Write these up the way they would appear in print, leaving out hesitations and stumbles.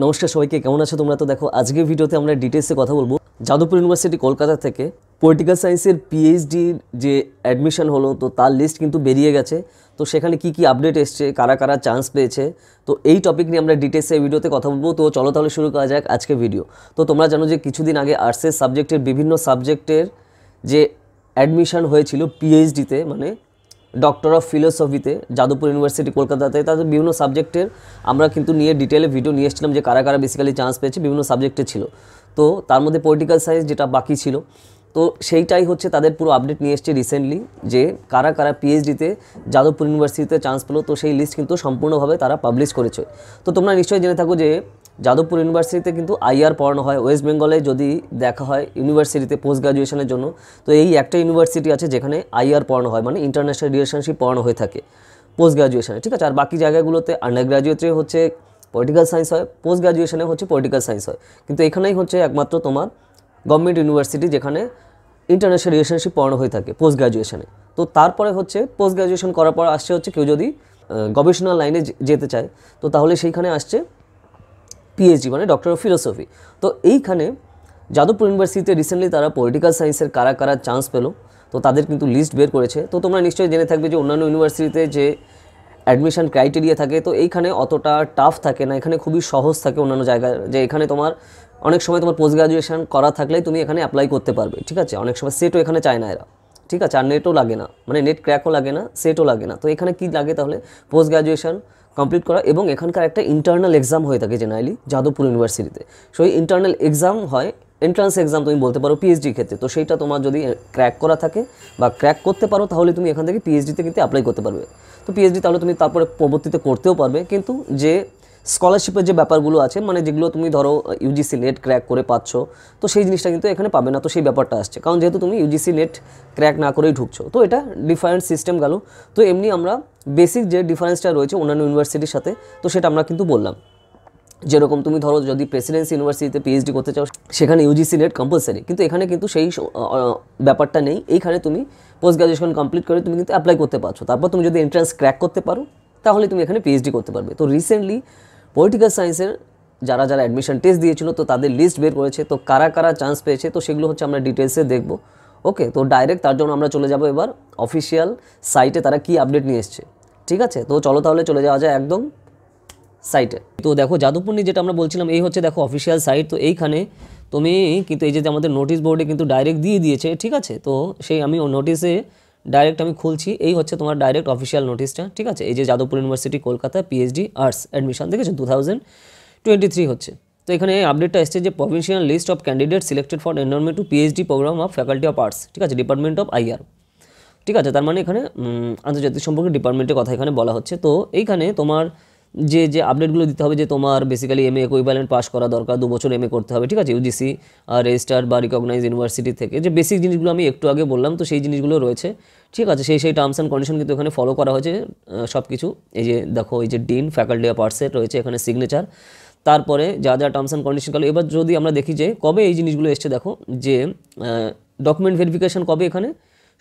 নমস্কার সবাইকে, কেমন আছো তোমরা? তো দেখো আজকের ভিডিওতে আমরা ডিটেলসে কথা বলবো যাদবপুর ইউনিভার্সিটি কলকাতা থেকে পলিটিক্যাল সায়েন্সের পিএইচডির যে অ্যাডমিশন হলো, তো তার লিস্ট কিন্তু বেরিয়ে গেছে। তো সেখানে কি কি আপডেট এসছে, কারা কারা চান্স পেয়েছে, তো এই টপিক নিয়ে আমরা ডিটেলসে এই ভিডিওতে কথা বলবো। তো চলো তাহলে শুরু করা যাক আজকের ভিডিও। তো তোমরা জানো যে কিছুদিন আগে আর্টসের সাবজেক্টের বিভিন্ন সাবজেক্টের যে অ্যাডমিশন হয়েছিল পিএইচডিতে, মানে ডক্টর অফ ফিলোসফিতে যাদবপুর ইউনিভার্সিটি কলকাতাতে, তাদের বিভিন্ন সাবজেক্টের আমরা কিন্তু নিয়ে ডিটেলে ভিডিও নিয়ে এসেছিলাম যে কারা কারা বেসিক্যালি চান্স পেয়েছে, বিভিন্ন সাবজেক্টে ছিল। তো তার মধ্যে পলিটিক্যাল সায়েন্স যেটা বাকি ছিল, তো সেইটাই হচ্ছে তাদের পুরো আপডেট নিয়ে এসছে রিসেন্টলি, যে কারা কারা পিএইচডিতে যাদবপুর ইউনিভার্সিটিতে চান্স পেলো। তো সেই লিস্ট কিন্তু সম্পূর্ণভাবে তারা পাবলিশ করেছে। তো তোমরা নিশ্চয়ই জেনে থাকো যে যাদবপুর ইউনিভার্সিটিতে কিন্তু আইআর পড়ানো হয়। ওয়েস্ট বেঙ্গলে যদি দেখা হয় ইউনিভার্সিটিতে পোস্ট গ্রাজুয়েশনের জন্য, তো এই একটা ইউনিভার্সিটি আছে যেখানে আইআর পড়ানো হয়, মানে ইন্টারন্যাশনাল রিলেশনশিপ পড়ানো হয়ে থাকে পোস্ট গ্রাজুয়েশনে, ঠিক আছে। আর বাকি জায়গাগুলোতে আন্ডার গ্রাজুয়েটে হচ্ছে পলিটিক্যাল সায়েন্স হয়, পোস্ট গ্রাজুয়েশনে হচ্ছে পলিটিক্যাল সায়েন্স হয়। কিন্তু এখানেই হচ্ছে একমাত্র তোমার গভর্নমেন্ট ইউনিভার্সিটি যেখানে ইন্টারন্যাশনাল রিলেশনশিপ পড়ানো হয়ে থাকে পোস্ট গ্রাজুয়েশনে। তো তারপরে হচ্ছে পোস্ট গ্রাজুয়েশন করার পর আসছে হচ্ছে কেউ যদি গবেষণা লাইনে যেতে চায়, তো তাহলে সেইখানে আসছে পিএইচডি, মানে ডক্টর অফ ফিলোসফি। তো এইখানে যাদবপুর ইউনিভার্সিটিতে রিসেন্টলি তারা পলিটিক্যাল সায়েন্সের কারা কারা চান্স পেলো, তো তাদের কিন্তু লিস্ট বের করেছে। তো তোমরা নিশ্চয়ই জেনে থাকবে যে অন্যান্য ইউনিভার্সিটিতে যে অ্যাডমিশন ক্রাইটেরিয়া থাকে, তো এইখানে অতটা টাফ থাকে না, এখানে খুবই সহজ থাকে অন্যান্য জায়গায়। যে এখানে তোমার অনেক সময় তোমার পোস্ট গ্রাজুয়েশন করা থাকলেই তুমি এখানে অ্যাপ্লাই করতে পারবে, ঠিক আছে। অনেক সময় সেটও এখানে চায় না এরা, ঠিক আছে। আর নেটও লাগে না, মানে নেট ক্র্যাকও লাগে না, সেটও লাগে না। তো এখানে কি লাগে তাহলে? পোস্ট গ্রাজুয়েশন কমপ্লিট করা, এবং এখানকার একটা ইন্টারনাল এক্সাম হয়ে থাকে জেনারেলি যাদবপুর ইউনিভার্সিটিতে। সো এই ইন্টারনাল এক্সাম হয়, এন্ট্রান্স এক্সাম তুমি বলতে পারো পিএইচডির ক্ষেত্রে। তো সেইটা তোমার যদি ক্র্যাক করা থাকে বা ক্র্যাক করতে পারো, তাহলে তুমি এখান থেকে পিএইচডিতে কিন্তু অ্যাপ্লাই করতে পারবে। তো পিএইচডি তাহলে তুমি তারপরে পরবর্তীতে করতেও পারবে, কিন্তু যে স্কলারশিপের যে ব্যাপারগুলো আছে, মানে যেগুলো তুমি ধরো ইউজিসি নেট ক্র্যাক করে পাচ্ছ, তো সেই জিনিসটা কিন্তু এখানে পাবে না। তো সেই ব্যাপারটা আসছে, কারণ যেহেতু তুমি ইউজিসি নেট ক্র্যাক না করেই ঢুকছো। তো এটা ডিফারেন্ট সিস্টেম গেল। তো এমনি আমরা বেসিক যে ডিফারেন্সটা রয়েছে অন্যান্য ইউনিভার্সিটির সাথে, তো সেটা আমরা কিন্তু বললাম। যেরকম তুমি ধরো যদি প্রেসিডেন্সি ইউনিভার্সিটিতে পিএইচডি করতে চাও, সেখানে ইউজিসি নেট কম্পালসারি, কিন্তু এখানে কিন্তু সেই ব্যাপারটা নেই। এইখানে তুমি পোস্ট গ্রাজুয়েশন কমপ্লিট করে তুমি কিন্তু অ্যাপ্লাই করতে পারছো। তারপর তুমি যদি এন্ট্রান্স ক্র্যাক করতে পারো, তাহলে তুমি এখানে পিএইচডি করতে পারবে। তো রিসেন্টলি পলিটিক্যাল সায়েন্সের যারা যারা অ্যাডমিশন টেস্ট দিয়েছিল, তো তাদের লিস্ট বের করেছে। তো কারা কারা চান্স পেয়েছে, তো সেগুলো হচ্ছে আমরা ডিটেলসে দেখবো। ওকে, তো ডাইরেক্ট তার জন্য আমরা চলে যাবো এবার অফিসিয়াল সাইটে তারা কি আপডেট নিয়ে এসছে, ঠিক আছে। তো চলো তাহলে চলে যাওয়া যায় একদম সাইটে। তো দেখো যাদবপুর নিয়ে যেটা আমরা বলছিলাম, এই হচ্ছে দেখো অফিসিয়াল সাইট। তো এইখানে তুমি কিন্তু এই যে আমাদের নোটিশ বোর্ডে কিন্তু ডাইরেক্ট দিয়ে দিয়েছে, ঠিক আছে। তো সেই আমি নোটিশে ডাইরেক্ট আমি খুলছি, এই হচ্ছে তোমার ডাইরেক্ট অফিসিয়াল নোটিশটা, ঠিক আছে। এই যে Jadavpur university Kolkata PhD arts admission দেখেছো 2023 হচ্ছে। তো এখানে আপডেটটা এসছে যে provincial list of candidate selected for enrolment to PhD programme of faculty of arts, ঠিক আছে, ডিপার্টমেন্ট অফ আইআর, ঠিক আছে। তার মানে এখানে আন্তর্জাতিক সম্পর্ক ডিপার্টমেন্টের কথা এখানে বলা হচ্ছে। তো এইখানে তোমার যে যে আপডেটগুলো দিতে হবে, যে তোমার বেসিক্যালি এমএ ইকুইভ্যালেন্ট পাস করা দরকার, 2 বছর এমএ করতে হবে, ঠিক আছে, ইউজিসি রেজিস্টার্ড বা রিকগনাইজ ইউনিভার্সিটি থেকে। যে বেসিক জিনিসগুলো আমি একটু আগে বললাম, তো সেই জিনিসগুলো রয়েছে, ঠিক আছে। সেই টার্মস অ্যান্ড কন্ডিশন কিন্তু এখানে ফলো করা হয়েছে সব কিছু। এই যে দেখো, এই যে ডিন ফ্যাকাল্টি অফ আর্টসের রয়েছে এখানে সিগনেচার, তারপরে যা যা টার্মস অ্যান্ড কন্ডিশন গেলো। এবার যদি আমরা দেখি যে কবে এই জিনিসগুলো এসছে, দেখো যে ডকুমেন্ট ভেরিফিকেশান কবে, এখানে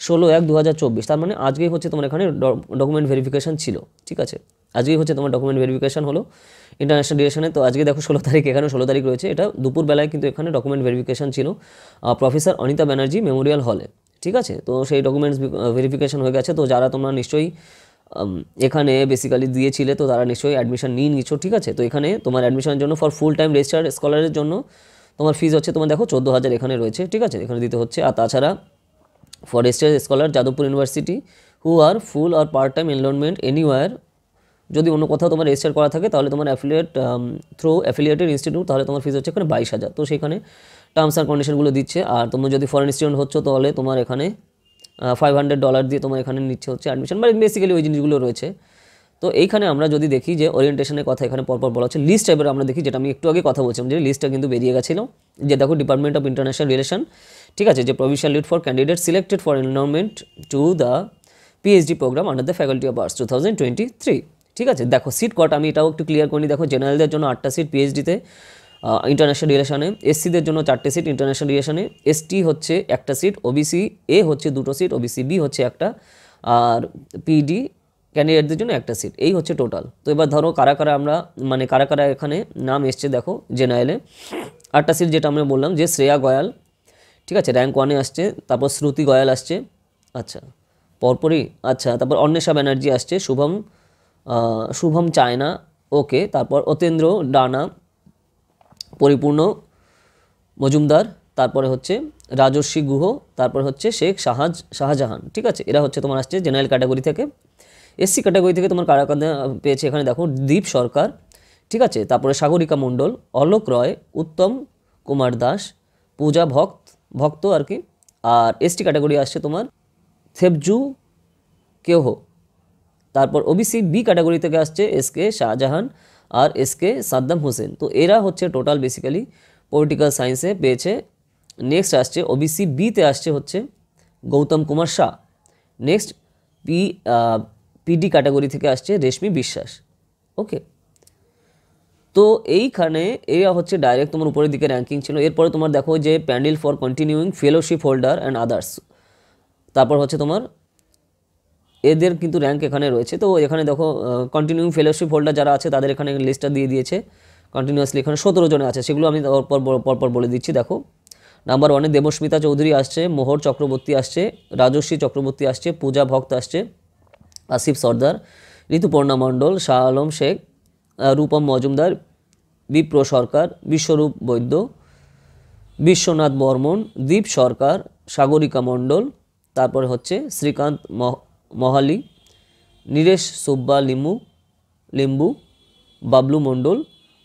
16/1/2024, তার মানে আজকেই হচ্ছে তোমার এখানে ডকুমেন্ট ভেরিফিকেশান ছিল, ঠিক আছে। আজকেই হচ্ছে তোমার ডকুমেন্ট ভেরিফিকেশান হলো ইন্টারন্যাশনাল রিলেশনে। তো আজকে দেখো 16 তারিখ, এখানে 16 তারিখ রয়েছে, এটা দুপুরবেলায় কিন্তু এখানে ডকুমেন্ট ভেরিফিকেশান ছিল প্রফেসর অনিতা ব্যানার্জি মেমোরিয়াল হলে, ঠিক আছে। তো সেই ডকুমেন্টস ভেরিফিকেশান হয়ে গেছে। তো যারা তোমরা নিশ্চয়ই এখানে বেসিক্যালি দিয়েছিলে, তো তারা নিশ্চয়ই অ্যাডমিশন নিয়ে নিচ্ছো, ঠিক আছে। তো এখানে তোমার অ্যাডমিশনের জন্য ফর ফুল টাইম রেজিস্টার্ড স্কলারের জন্য তোমার ফিজ হচ্ছে তোমার দেখো 14,000 এখানে রয়েছে, ঠিক আছে, এখানে দিতে হচ্ছে। আর তাছাড়া for registered scholar Jadavpur university who are full আর পার্ট টাইম এনরোলমেন্ট এনিওয়ার, যদি অন্য কোথাও তোমার রেজিস্টার করা থাকে, তাহলে তোমার থ্রু অ্যাফিলিয়েটেড ইনস্টিটিউট, তাহলে তোমার ফিজ হচ্ছে এখানে 22,000। তো সেখানে টার্মস অ্যান্ড কন্ডিশনগুলো দিচ্ছে। আর তোমরা যদি ফরেন স্টুডেন্ট হচ্ছ, তাহলে তোমার এখানে $500 দিয়ে তোমার এখানে নিচ্ছে হচ্ছে অ্যাডমিশন, মানে বেসিক্যালি ওই জিনিসগুলো রয়েছে। তো এইখানে আমরা যদি দেখি যে ওরিয়েন্টেশনের কথা এখানে পরপর বলা হচ্ছে, লিস্ট এবার আমরা দেখি, যেটা আমি একটু আগে কথা বলছিলাম, যে লিস্টটা কিন্তু বেরিয়ে গেছিল। যে দেখো ডিপার্টমেন্ট অফ ইন্টারন্যাশনাল রিলেশন, ঠিক আছে, যে provisional list for candidate selected for enrolment to the PhD programme under the faculty of arts 2023, ঠিক আছে। দেখো সিট কটা আমি এটাও একটু ক্লিয়ার করি। দেখো জেনারেলদের জন্য 8টা সিট পিএইচডিতে ইন্টারন্যাশনাল রিলেশনে, এসসিদের জন্য 4টে সিট ইন্টারন্যাশনাল রিলেশনে, এসটি হচ্ছে 1টা সিট, ওবিসি এ হচ্ছে 2টো সিট, ওবিসি বি হচ্ছে 1টা, আর পিডি ক্যান্ডিডেটদের জন্য একটা সিট। এই হচ্ছে টোটাল। তো এবার ধরো কারা কারা আমরা মানে কারা কারা এখানে নাম এসছে দেখো জেনারেলে। 8টা সিট যেটা আমরা বললাম যে শ্রেয়া গোয়াল, ঠিক আছে, র্যাঙ্ক 1-এ আসছে। তারপর শ্রুতি গোয়াল আসছে, আচ্ছা পরপরই, আচ্ছা তারপর অন্বেষা ব্যানার্জি আসছে, শুভম চায়না, ওকে। তারপর অতেন্দ্র ডানা, পরিপূর্ণ মজুমদার, তারপরে হচ্ছে রাজস্বী গুহ, তারপর হচ্ছে শেখ শাহজাহান, ঠিক আছে। এরা হচ্ছে তোমার আসছে জেনারেল ক্যাটাগরি থেকে। এসসি ক্যাটাগরি থেকে তোমার কারা কারা পেয়েছে এখানে দেখো, দীপ সরকার, ঠিক আছে, তারপরে সাগরিকা মণ্ডল, অলোক রয়, উত্তম কুমার দাস, পূজা ভক্ত আর কি। আর এসটি ক্যাটাগরি আসছে তোমার থেবজু কেহ। তারপর ওবিসি বি ক্যাটাগরি থেকে আসছে এসকে শাহজাহান আর এসকে সাদ্দাম হোসেন। তো এরা হচ্ছে টোটাল বেসিক্যালি পলিটিক্যাল সায়েন্সে পেয়েছে। নেক্সট আসছে ওবিসি বিতে আসছে হচ্ছে Gautam Kumar Shah. Next PD category থেকে আসছে রেশমি বিশ্বাস, ওকে। তো এইখানে এরা হচ্ছে ডাইরেক্ট তোমার উপরের দিকে র্যাঙ্কিং ছিল। এরপরে তোমার দেখো যে pandal for continuing fellowship holder and others, তারপর হচ্ছে তোমার এদের কিন্তু র্যাঙ্ক এখানে রয়েছে। তো এখানে দেখো কন্টিনিউইং ফেলোশিপ হোল্ডার যারা আছে তাদের এখানে লিস্টটা দিয়ে দিয়েছে কন্টিনিউয়াসলি। এখানে 17 জনে আছে, সেগুলো আমি পরপর বলে দিচ্ছি। দেখো নাম্বার 1-এ দেবস্মিতা চৌধুরী আসছে, মোহর চক্রবর্তী আসছে, রাজস্বী চক্রবর্তী আসছে, পূজা ভক্ত আসছে, আসিফ সর্দার, ঋতুপর্ণা মণ্ডল, শাহ আলম শেখ, রূপম মজুমদার, বিপ্র সরকার, বিশ্বরূপ বৈদ্য, বিশ্বনাথ বর্মন, দীপ সরকার, সাগরিকা মণ্ডল, তারপরে হচ্ছে শ্রীকান্ত মহালি, নীরেশ সুব্বা লিম্বু, বাবলু মণ্ডল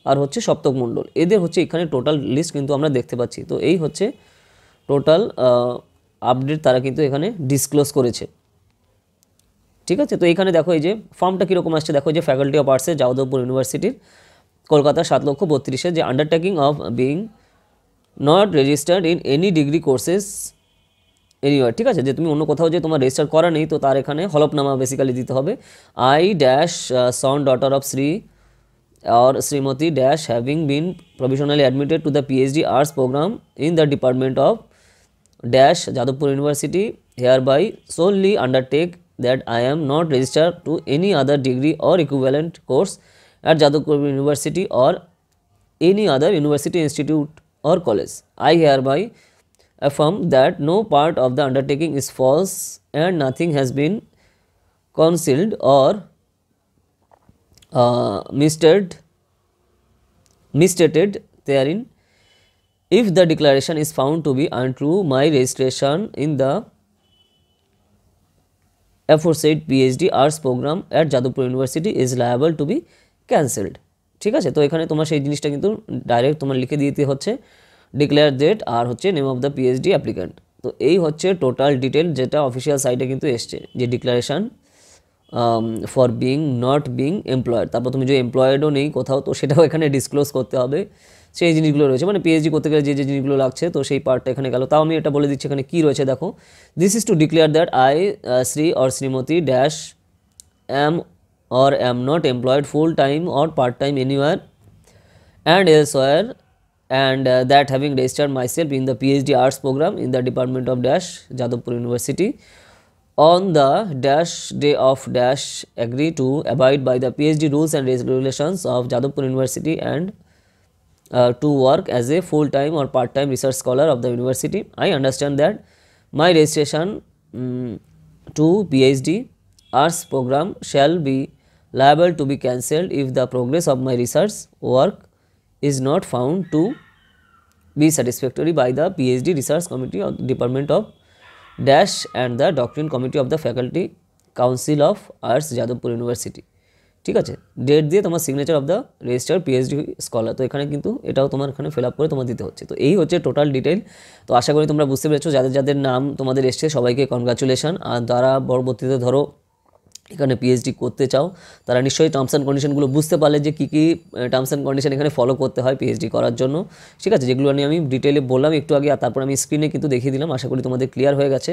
আর হচ্ছে সপ্তক মণ্ডল। এদের হচ্ছে এখানে টোটাল লিস্ট কিন্তু আমরা দেখতে পাচ্ছি। তো এই হচ্ছে টোটাল আপডেট তারা কিন্তু এখানে ডিসক্লোজ করেছে, ঠিক আছে। তো এখানে দেখো এই যে ফর্মটা কীরকম আসছে দেখো, যে ফ্যাকাল্টি অফ আর্টসে যাদবপুর ইউনিভার্সিটির কলকাতা 7,32,000 যে undertaking of being not registered in any degree courses anywhere, ঠিক আছে। যে তুমি অন্য কোথাও যে তোমার রেজিস্টার করা নেই, তো তার এখানে হলফনামা বেসিক্যালি দিতে হবে। I dash son daughter of Shri or Srimati dash having been provisionally admitted to the PhD arts program in the department of dash Jadavpur University hereby solely undertake that I am not registered to any other degree or equivalent course at Jadavpur University or any other university, institute or college. I hereby affirm that no part of the undertaking is false and nothing has been concealed or misstated therein. If the declaration is found to be untrue, my registration in the aforesaid PhD arts program at Jadavpur University is liable to be cancelled, ঠিক আছে। তো এখানে তোমার সেই জিনিসটা কিন্তু direct তোমার লিখে দিতে হচ্ছে, ডিক্লেয়ার ডেট আর হচ্ছে name of the PhD applicant. তো এই হচ্ছে টোটাল ডিটেল যেটা অফিসিয়াল সাইটে কিন্তু এসছে, যে declaration for being not being employed. তারপর তুমি যে এমপ্লয়েডও নেই কোথাও, তো সেটাও এখানে ডিসক্লোজ করতে হবে। সেই জিনিসগুলো রয়েছে, মানে পিএইচডি করতে গেলে যে যে জিনিসগুলো লাগছে, তো সেই পার্টটা এখানে গেল। তাও আমি এটা বলে দিচ্ছি এখানে কী রয়েছে দেখো, this is two declare that I Shri or Shrimati dash am or am not employed full time or part time anywhere and elsewhere, and that having registered myself in the PhD arts program in the department of dash Jadavpur University on the dash day of dash agree to abide by the PhD rules and regulations of Jadavpur University and to work as a full time or part time research scholar of the university. I understand that my registration to PhD arts program shall be liable to be cancelled if the progress of my research work is not found to be satisfactory by the PhD research committee of the department of dash and the doctrine committee of the faculty council of arts Jadavpur University, ঠিক আছে। Date দিয়ে তোমার signature of the registered PhD scholar, তো এখানে কিন্তু এটাও তোমার এখানে ফিল আপ করে তোমার দিতে হচ্ছে। তো এই হচ্ছে টোটাল ডিটেল। তো আশা করি তোমরা বুঝতে পেরেছো, যাদের যাদের নাম তোমাদের এসছে সবাইকে কনগ্রাচুলেশন। আর যারা পরবর্তীতে ধরো এখানে পিএইচডি করতে চাও, তারা নিশ্চয়ই টার্মস অ্যান্ড কন্ডিশনগুলো বুঝতে পারলে যে কী কী টার্মস অ্যান্ড কন্ডিশন এখানে ফলো করতে হয় পিএইচডি করার জন্য, ঠিক আছে। যেগুলো নিয়ে আমি ডিটেলে বললাম একটু আগে, আর তারপর আমি স্ক্রিনে কিন্তু দেখিয়ে দিলাম। আশা করি তোমাদের ক্লিয়ার হয়ে গেছে।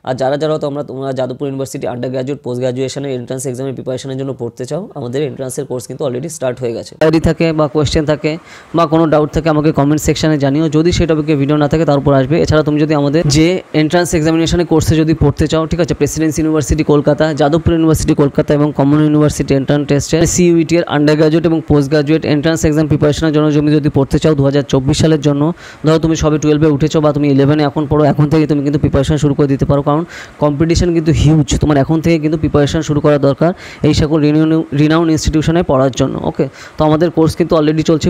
আর যারা তোমরা Jadavpur university under graduate post গ্র্যাজুয়েশনের এন্ট্রান্স এক্সামের প্রিপারেশনের জন্য পড়তে চাও, আমাদের এন্ট্রান্সের কোর্স কিন্তু অলরেডি স্টার্ট হয়ে গেছে। ডায়েরি থাকে বা কোয়েশ্চেন থাকে বা কোনো ডাউট থাকে আমাকে কমেন্ট সেকশনে জানিও। যদি সেই টপিকে ভিডিও না থাকে তার উপর আসবে। এছাড়া তুমি যদি আমাদের যে এন্ট্রান্স এক্সামিনেশনের কোর্সে যদি পড়তে চাও, ঠিক আছে, Presidency university Kolkata, Jadavpur university university Kolkata এবং কমন ইউনিভার্সিটি এন্ট্রান্স টেস্টে সিইউটি এর আন্ডার গ্র্যাজুয়েট এবং পোস্ট গ্র্যাজুয়েট এন্ট্রান্স এক্সাম প্রিপারেশনের জন্য তুমি যদি পড়তে চাও 2024 সালের জন্য, ধরো তুমি সবে 12-এ উঠেছো বা তুমি 11-এ এখন পড়ো, এখন থেকে তুমি কিন্তু প্রিপারেশন শুরু করে দিতে পারো, কারণ কম্পিটিশন কিন্তু হিউজ। তোমার এখন থেকে কিন্তু প্রিপারেশন শুরু করা দরকার এই সকল রিনাউন্ড ইনস্টিটিউশনে পড়ার জন্য। ওকে, তো আমাদের কোর্স কিন্তু অলরেডি চলছে,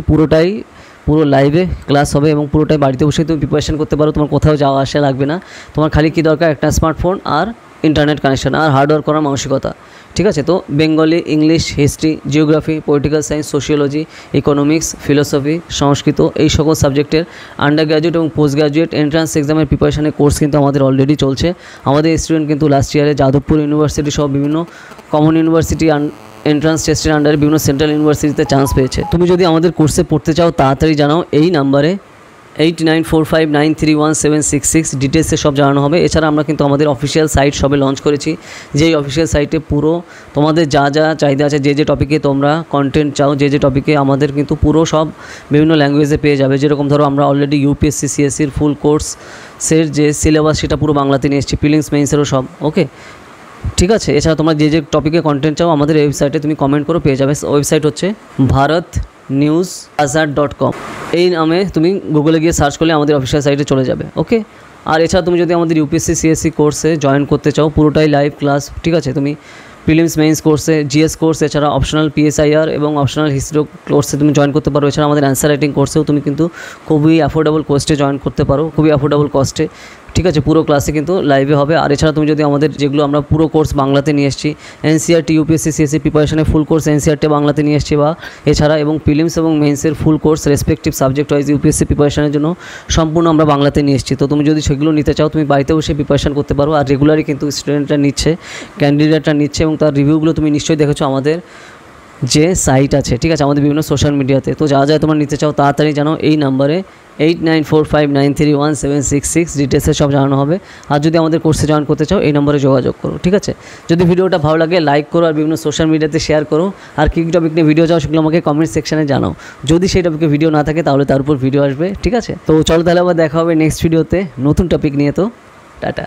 পুরো লাইভে ক্লাস হবে এবং পুরোটাই বাড়িতে বসে তুমি প্রিপারেশন করতে পারো। তোমার কোথাও যাওয়া আসা লাগবে না, তোমার খালি কী দরকার, একটা স্মার্টফোন আর ইন্টারনেট কানেকশন আর হার্ডওয়ার্ক করার মানসিকতা। ঠিক আছে, তো Bengali, English, history, geography, political science, sociology, economics, philosophy, Sanskrit এই সকল সাবজেক্টের আন্ডার গ্র্যাজুয়েট এবং পোস্ট গ্র্যাজুয়েট এন্ট্রান্স এক্সামের প্রিপারেশনের কোর্স কিন্তু আমাদের অলরেডি চলছে। আমাদের স্টুডেন্ট কিন্তু লাস্ট ইয়ারে যাদবপুর ইউনিভার্সিটি সহ বিভিন্ন কমন ইউনিভার্সিটি এন্ট্রান্স টেস্টের আন্ডারে বিভিন্ন সেন্ট্রাল ইউনিভার্সিটিতে চান্স পেয়েছে। তুমি যদি আমাদের কোর্সে পড়তে চাও তাড়াতাড়ি জানাও, এই নাম্বারে 8945931766 ডিটেলসে সব জানানো হবে। এছাড়া আমরা কিন্তু আমাদের অফিসিয়াল সাইট সবে লঞ্চ করেছি, যেই অফিসিয়াল সাইটে পুরো তোমাদের যা যা চাহিদা আছে, যে টপিকে তোমরা কন্টেন্ট চাও, যে টপিকে আমাদের কিন্তু পুরো সব বিভিন্ন ল্যাঙ্গুয়েজে পেয়ে যাবে। যেরকম ধরো আমরা অলরেডি ইউপিএসসি সিএসসির ফুল কোর্সের যে সিলেবাস সেটা পুরো বাংলাতে নিয়ে এসেছি, প্রিলিমস মেইনসেরও সব। ওকে, ঠিক আছে। এছাড়া তোমরা যে টপিকে কন্টেন্ট চাও আমাদের ওয়েবসাইটে তুমি কমেন্ট করো, পেয়ে যাবে। ওয়েবসাইট হচ্ছে bharatnewsazar.com। এই নামে তুমি গুগলে গিয়ে সার্চ করলে আমাদের অফিসিয়াল সাইটে চলে যাবে। ওকে, আর এছাড়া তুমি যদি আমাদের ইউপিএসসি সিএসসি কোর্সে জয়েন করতে চাও, পুরোটাই লাইভ ক্লাস। ঠিক আছে, তুমি প্রিলিমস মেইনস কোর্সে, জিএস কোর্স, এছাড়া অপশনাল পিএসআইআর এবং অপশনাল হিস্ট্রি কোর্সে তুমি জয়েন করতে পারো। এছাড়া আমাদের অ্যান্সার রাইটিং কোর্সেও তুমি কিন্তু খুবই অ্যাফোর্ডেবল কস্টে জয়েন করতে পারো, খুবই অ্যাফোর্ডেবল কস্টে। ঠিক আছে, পুরো ক্লাসে কিন্তু লাইভে হবে। আর এছাড়া তুমি যদি আমাদের যেগুলো আমরা পুরো কোর্স বাংলাতে নিয়ে এসেছি, এনসিআরটি ইউপিএসসি সিএসসি প্রিপারেশনের ফুল কোর্স এনসিআরটি বাংলাতে নিয়ে এসেছি, বা এছাড়া এবং প্রিলিমস এবং মেইনসের full course respective subject wise UPSC প্রিপারেশনের জন্য সম্পূর্ণ আমরা বাংলাতে নিয়ে এসেছি। তো তুমি যদি সেগুলো নিতে চাও তুমি বাড়িতে বসে প্রিপারেশন করতে পারো। আর রেগুলারই কিন্তু স্টুডেন্টরা নিচ্ছে, ক্যান্ডিডেটরা নিচ্ছে, এবং তার রিভিউগুলো তুমি নিশ্চয়ই দেখেছো আমাদের যে সাইট আছে। ঠিক আছে, আমাদের বিভিন্ন সোশ্যাল মিডিয়াতে। তো যা তোমরা নিতে চাও তাড়াতাড়ি জানো, এই নাম্বারে 8945931766 ডিটেলসে সব জানানো হবে। আর যদি আমাদের কোর্সে জয়েন করতে চাও এই নম্বরে যোগাযোগ করো। ঠিক আছে, যদি ভিডিওটা ভালো লাগে লাইক করো আর বিভিন্ন সোশ্যাল মিডিয়াতে শেয়ার করো। আর কী টপিক নিয়ে ভিডিও চাও সেগুলো আমাকে কমেন্ট সেকশানে জানাও। যদি সেই টপিকে ভিডিও না থাকে তাহলে তার উপর ভিডিও আসবে। ঠিক আছে, তো চলো তাহলে আবার দেখা হবে নেক্সট ভিডিওতে নতুন টপিক নিয়ে। তো টাটা।